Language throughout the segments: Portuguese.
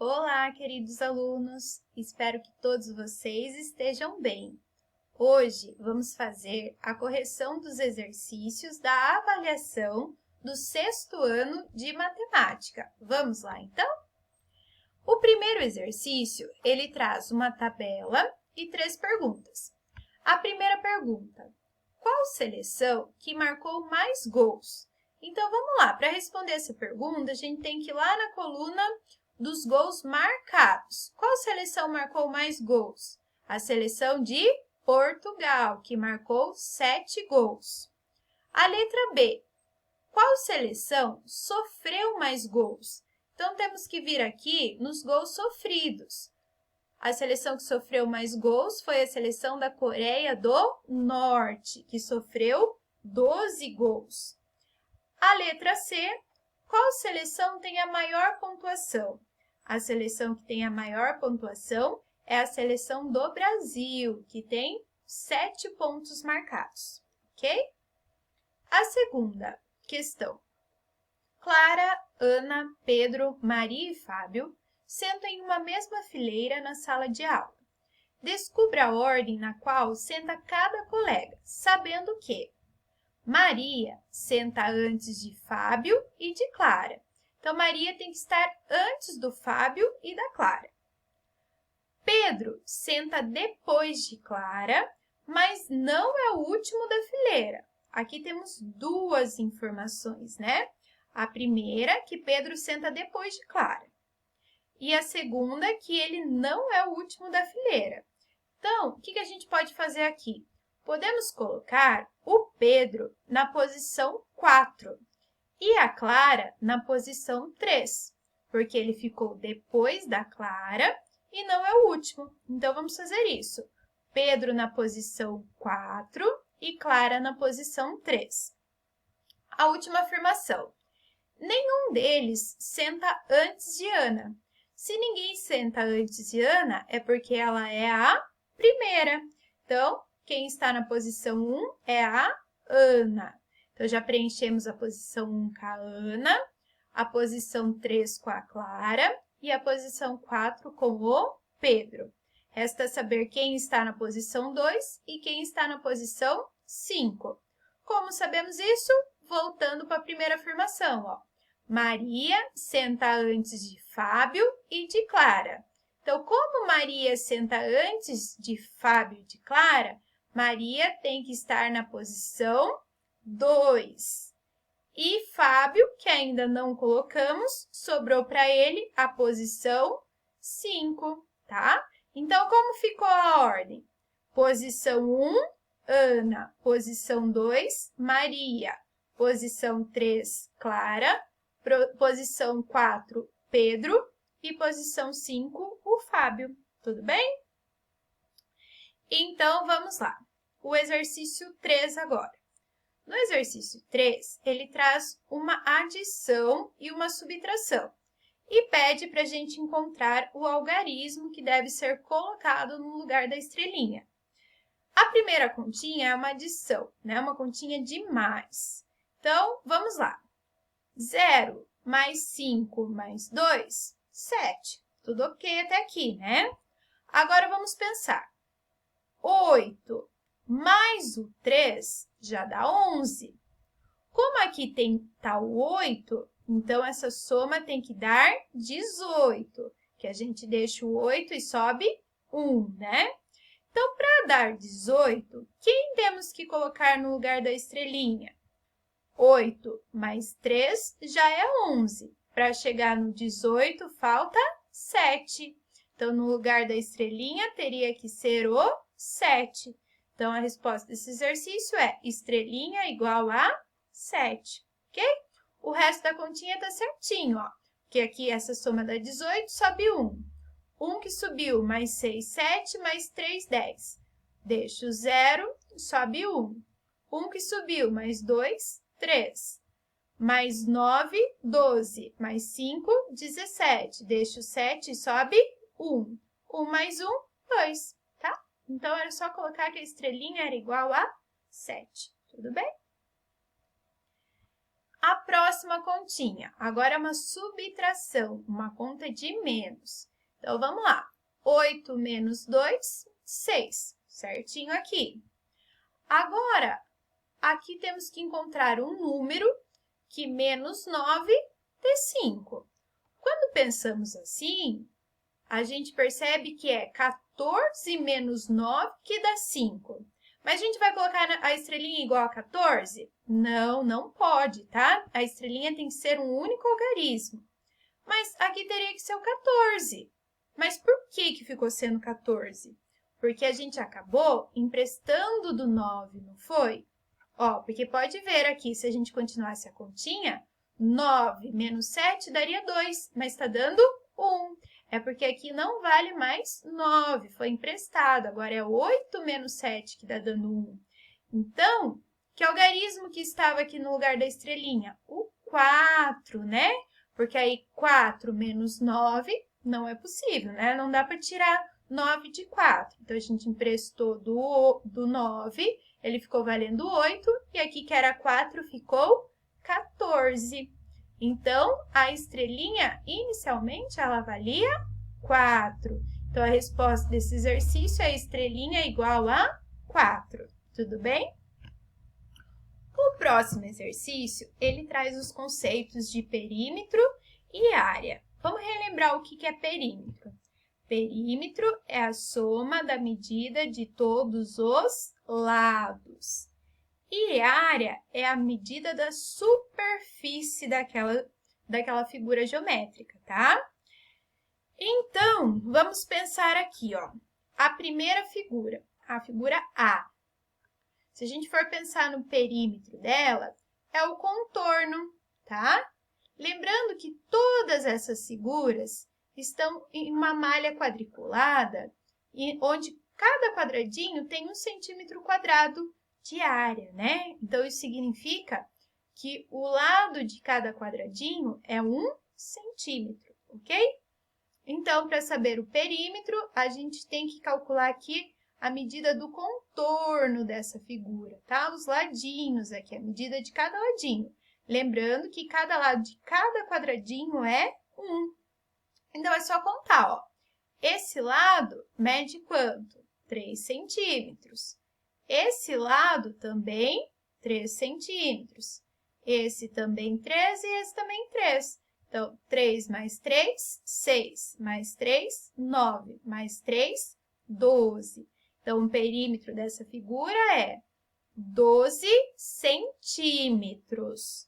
Olá, queridos alunos! Espero que todos vocês estejam bem. Hoje vamos fazer a correção dos exercícios da avaliação do 6º ano de matemática. Vamos lá, então? O primeiro exercício, ele traz uma tabela e 3 perguntas. A primeira pergunta: qual seleção que marcou mais gols? Então, vamos lá. Para responder essa pergunta, a gente tem que ir lá na coluna dos gols marcados. Qual seleção marcou mais gols? A seleção de Portugal, que marcou 7 gols. A letra B. Qual seleção sofreu mais gols? Então, temos que vir aqui nos gols sofridos. A seleção que sofreu mais gols foi a seleção da Coreia do Norte, que sofreu 12 gols. A letra C. Qual seleção tem a maior pontuação? A seleção que tem a maior pontuação é a seleção do Brasil, que tem 7 pontos marcados, ok? A segunda questão. Clara, Ana, Pedro, Maria e Fábio sentam em uma mesma fileira na sala de aula. Descubra a ordem na qual senta cada colega, sabendo que Maria senta antes de Fábio e de Clara. Então, Maria tem que estar antes do Fábio e da Clara. Pedro senta depois de Clara, mas não é o último da fileira. Aqui temos duas informações, né? A primeira, que Pedro senta depois de Clara. E a segunda, que ele não é o último da fileira. Então, o que a gente pode fazer aqui? Podemos colocar o Pedro na posição 4 e a Clara na posição 3, porque ele ficou depois da Clara e não é o último. Então, vamos fazer isso. Pedro na posição 4 e Clara na posição 3. A última afirmação. Nenhum deles senta antes de Ana. Se ninguém senta antes de Ana, é porque ela é a primeira. Então, quem está na posição 1 é a Ana. Então, já preenchemos a posição 1 com a Ana, a posição 3 com a Clara e a posição 4 com o Pedro. Resta saber quem está na posição 2 e quem está na posição 5. Como sabemos isso? Voltando para a primeira afirmação, ó. Maria senta antes de Fábio e de Clara. Então, como Maria senta antes de Fábio e de Clara, Maria tem que estar na posição 2. E Fábio, que ainda não colocamos, sobrou para ele a posição 5, tá? Então, como ficou a ordem? Posição 1, Ana. Posição 2, Maria. Posição 3, Clara. Posição 4, Pedro. E posição 5, o Fábio. Tudo bem? Então, vamos lá. O exercício 3 agora. No exercício 3, ele traz uma adição e uma subtração e pede para a gente encontrar o algarismo que deve ser colocado no lugar da estrelinha. A primeira continha é uma adição, né? Uma continha de mais. Então, vamos lá. 0 mais 5 mais 2, 7. Tudo ok até aqui, né? Agora, vamos pensar. 8 mais o 3 já dá 11. Como aqui tá o 8, então essa soma tem que dar 18, que a gente deixa o 8 e sobe 1, né? Então, para dar 18, quem temos que colocar no lugar da estrelinha? 8 mais 3 já é 11. Para chegar no 18, falta 7. Então, no lugar da estrelinha, teria que ser o 7. Então, a resposta desse exercício é estrelinha igual a 7, ok? O resto da continha está certinho, ó. Porque aqui essa soma dá 18, sobe 1. 1 que subiu, mais 6, 7, mais 3, 10. Deixa o 0, sobe 1. 1 que subiu, mais 2, 3. Mais 9, 12. Mais 5, 17. Deixa o 7 e sobe 1. 1 mais 1, 2, tá? Então, era só colocar que a estrelinha era igual a 7. Tudo bem? A próxima continha, agora é uma subtração, uma conta de menos. Então, vamos lá. 8 menos 2, 6, certinho aqui. Agora, aqui temos que encontrar um número que menos 9 dê 5. Quando pensamos assim, a gente percebe que é 14 menos 9 que dá 5. Mas a gente vai colocar a estrelinha igual a 14? Não, não pode, tá? A estrelinha tem que ser um único algarismo. Mas aqui teria que ser o 14. Mas por que ficou sendo 14? Porque a gente acabou emprestando do 9, não foi? Ó, porque pode ver aqui, se a gente continuasse a continha, 9 menos 7 daria 2, mas está dando 1. É porque aqui não vale mais 9, foi emprestado. Agora é 8 menos 7 que está dando 1. Então, que algarismo que estava aqui no lugar da estrelinha? O 4, né? Porque aí 4 menos 9 não é possível, né? Não dá para tirar 9 de 4. Então, a gente emprestou do 9, ele ficou valendo 8, e aqui que era 4 ficou 14. Então, a estrelinha, inicialmente, ela valia 4. Então, a resposta desse exercício é a estrelinha igual a 4. Tudo bem? O próximo exercício, ele traz os conceitos de perímetro e área. Vamos relembrar o que é perímetro. Perímetro é a soma da medida de todos os lados. E área é a medida da superfície daquela figura geométrica, tá? Então, vamos pensar aqui, ó. A primeira figura, a figura A. Se a gente for pensar no perímetro dela, é o contorno, tá? Lembrando que todas essas figuras estão em uma malha quadriculada, onde cada quadradinho tem 1 centímetro quadrado de área, né? Então, isso significa que o lado de cada quadradinho é 1 centímetro, ok? Então, para saber o perímetro, a gente tem que calcular aqui a medida do contorno dessa figura, tá? Os ladinhos aqui, a medida de cada ladinho. Lembrando que cada lado de cada quadradinho é 1. Então, é só contar, ó. Esse lado mede quanto? 3 centímetros. Esse lado também, 3 centímetros. Esse também 3 e esse também 3. Então, 3 mais 3, 6. Mais 3, 9. Mais 3, 12. Então, o perímetro dessa figura é 12 centímetros.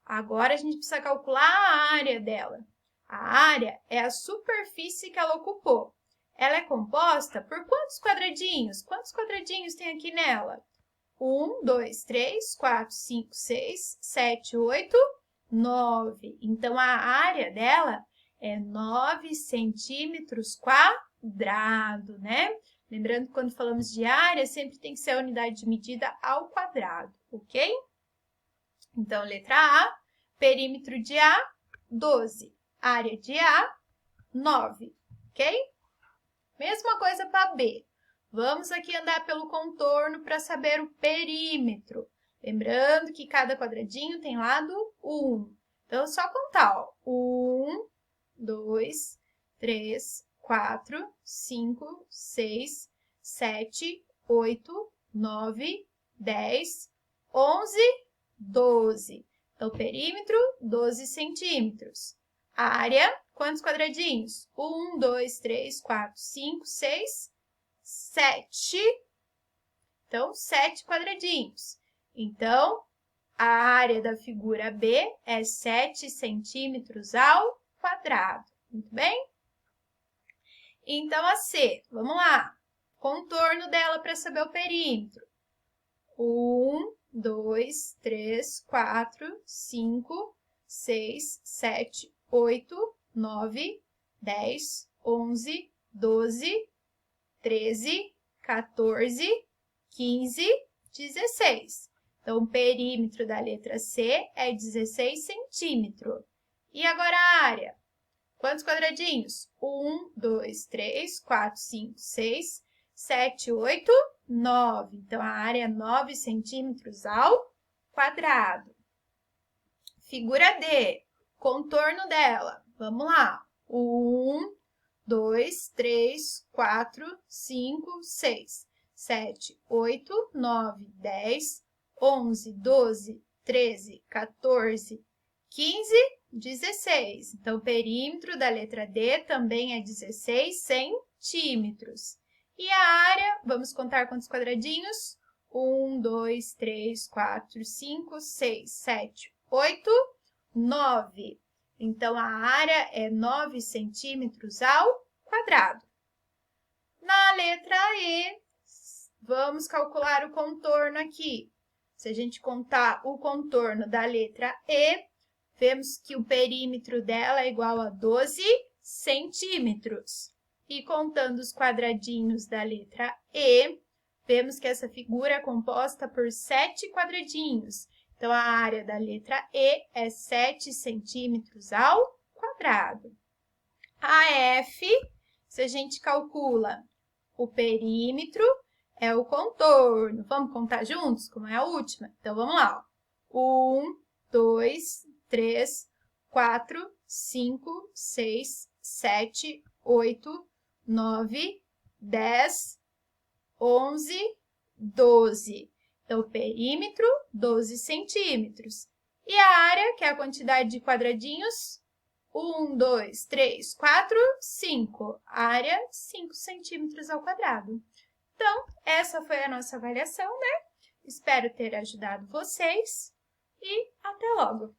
Agora, a gente precisa calcular a área dela. A área é a superfície que ela ocupou. Ela é composta por quantos quadradinhos? Quantos quadradinhos tem aqui nela? 1, 2, 3, 4, 5, 6, 7, 8, 9. Então, a área dela é 9 centímetros quadrado, né? Lembrando que quando falamos de área, sempre tem que ser a unidade de medida ao quadrado, ok? Então, letra A, perímetro de A, 12. Área de A, 9, ok? Mesma coisa para B. Vamos aqui andar pelo contorno para saber o perímetro. Lembrando que cada quadradinho tem lado 1. Então, é só contar, ó. 1, 2, 3, 4, 5, 6, 7, 8, 9, 10, 11, 12. Então, perímetro, 12 centímetros. Área, quantos quadradinhos? 1, 2, 3, 4, 5, 6, 7. Então, 7 quadradinhos. Então, a área da figura B é 7 centímetros ao quadrado. Muito bem? Então, a C, vamos lá. Contorno dela para saber o perímetro. 1, 2, 3, 4, 5, 6, 7, 8, 9, 10, 11, 12, 13, 14, 15, 16. Então, o perímetro da letra C é 16 centímetros. E agora a área? Quantos quadradinhos? 1, 2, 3, 4, 5, 6, 7, 8, 9. Então, a área é 9 centímetros ao quadrado. Figura D, contorno dela. Vamos lá. 1, 2, 3, 4, 5, 6, 7, 8, 9, 10, 11, 12, 13, 14, 15, 16. Então, o perímetro da letra D também é 16 centímetros. E a área, vamos contar quantos quadradinhos? 1, 2, 3, 4, 5, 6, 7, 8, 9. Então, a área é 9 centímetros ao quadrado. Na letra E, vamos calcular o contorno aqui. Se a gente contar o contorno da letra E, vemos que o perímetro dela é igual a 12 centímetros. E contando os quadradinhos da letra E, vemos que essa figura é composta por 7 quadradinhos. Então, a área da letra E é 7 centímetros ao quadrado. A F, se a gente calcula o perímetro, é o contorno. Vamos contar juntos, como é a última? Então, vamos lá. 1, 2, 3, 4, 5, 6, 7, 8, 9, 10, 11, 12. Então, o perímetro, 12 centímetros. E a área, que é a quantidade de quadradinhos, 1, 2, 3, 4, 5. Área, 5 centímetros ao quadrado. Então, essa foi a nossa avaliação, né? Espero ter ajudado vocês e até logo!